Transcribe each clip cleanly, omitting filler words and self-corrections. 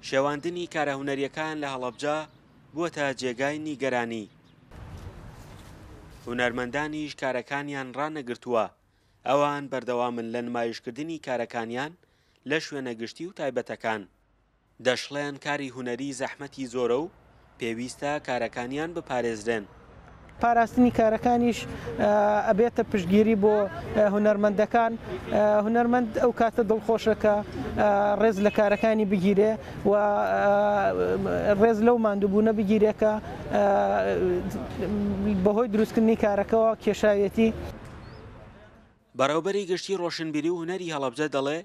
شێواندنی کارە هونەریەکان لە هەڵەبجە بووەتە جێگای نیگەرانی. هونەرمەندانیش کارەکانیان ڕانەگرتووە، ئەوان بەردەوامن لە نمایشکردنی کارەکانیان لە شوێنە گشتی و تایبەتەکان. دەشڵێن کاری هونەری زەحمەتی زۆرە و پێویستە کارەکانیان بپارێزرێن. پاراستنی کارەکانیش ئەبێتە پشتگیری بۆ هونەرمەندەکان. هونەرمەند ئەو کاتە دڵخۆشەکە ڕێز لە کارەکانی بگیرێ و ڕێز لەو ماندووبوونە بگیرێکە بەهۆی دروستکردنی کارەکەەوە کێشاوێتی. بەڕێوەبەری گشتی ڕۆشنبیری و هونەری هەڵەبجە دەڵێ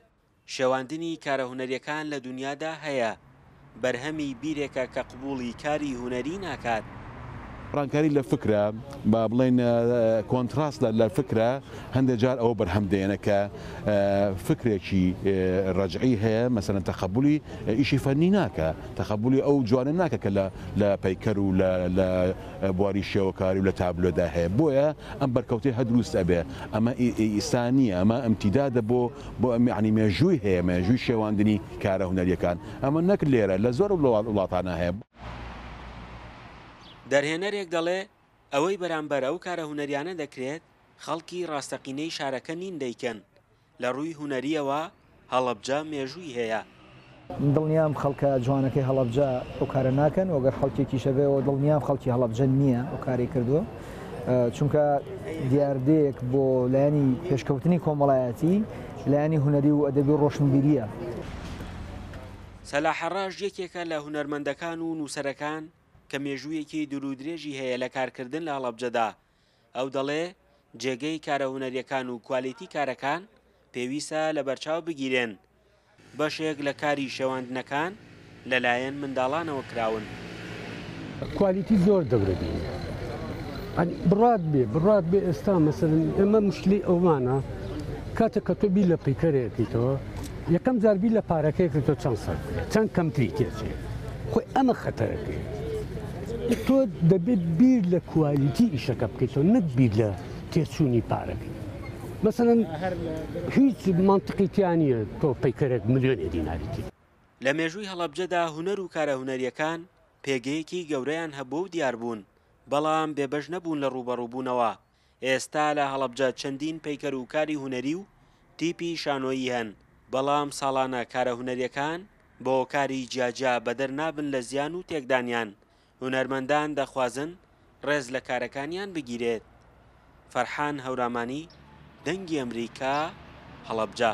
شێواندنی کارە هونەریەکان لە دنیادا هەیە، بەرهەمی بیرێکە کە قبوڵی کاری هونەری ناکات. ڕانکاری لە فکرە با بڵێن کۆنتراست لە فکرە هەندێک جار ئەوە بەرهەم دێنە کە فکرێکی ڕەجعی هەیە، مەسەلەن تەخەبولی ئیشی فەنی ناکە، تەخەبولی ئەو جوانە ناکە کە لە پەیکەر و لە بواری شێوەکاری و لە تابلۆدا هەیە. بۆیە ئەم بەرکەوتێ هەدروست ئەبێ، ئەمە ئیسانیە، ئەمە ئەمتیدادە بۆ عنی مێژووی هەیە، مێژووی شێواندنی کارە هونەریەکان. ئەمە نەک لێرە لە زۆر وڵاتانە هەیە. دەرهێنەرێک دەڵێ ئەوەی بەرامبەر ئەو کارە هونەریانە دەکرێت خەڵکی ڕاستەقینەی شارەکە نین دەیکەن. لە ڕووی هونەریەوە هەڵەبجە مێژووی هەیە. دڵنیام خەڵکە جوانەکەی هەڵەبجە ئەو کارە ناکەن، وەگەر خەڵکێکی شەبێەوە دڵنیام خەڵکی هەڵەبجە نییە ئەو کاری کردووە، چونکە دیاردەیەک بۆ لایەنی پێشکەوتنی کۆمەڵایەتی لایەنی هونەری و ئەدەبی ڕۆشنبیریە. سەلاح ڕاژ یەکێکە لە هونەرمەندەکان و نووسەرەکان کە مێژوویەکی دوورودرێژی هەیە لە کارکردن لە هەڵەبجەدا. ئەو دەڵێ جێگەی کارە هونەریەکان و کوالیتی کارەکان پێویستە لە بەرچاو بگیرێن. بەشێک لە کاری شێواندنەکان لەلایەن منداڵانەوە کراون. کوالیتی زۆر دەورەبی بڕات بێ ئێستا مەسەلەن ئێمە مشکلی ئەومانە کاتێک کە تۆ بی لە پەیکەرێکیتەوە یەکەم جاربی لە پارەکەیەکتۆ چەند سەر چەند کەمتری تێچێ خۆی ئەمە خەتەرەکەی. تۆ دەبێت بیر لە کوالیتی ئیشەکە بکەیتەوە، نەک بیر لە تێچوونی پارەکەی. مەسەلەن هیچ مانتقیتیانە تۆ پەیکەرێک ملیۆنێ دیناریتی. لە مێژووی هەڵەبجەدا هونەر و کارە هونەریەکان پێگەیەکی گەورەیان هەبوو و دیار بوون، بەڵام بێبەش نەبوون لە ڕوبەڕووبوونەوە. ئێستا لە هەڵەبجە چەندین پەیکەر و کاری هونەری و تیپی شانۆیی هەن، بەڵام ساڵانە کارە هونەریەکان بۆ کاری جیاجا بەدەر نابن لە زیان و تێکدانیان. هونەرمەندان دەخوازن ڕێز لە کارەکانیان بگیرێت. فەرحان هەورامانی، دەنگی ئەمریکا، هەڵەبجە.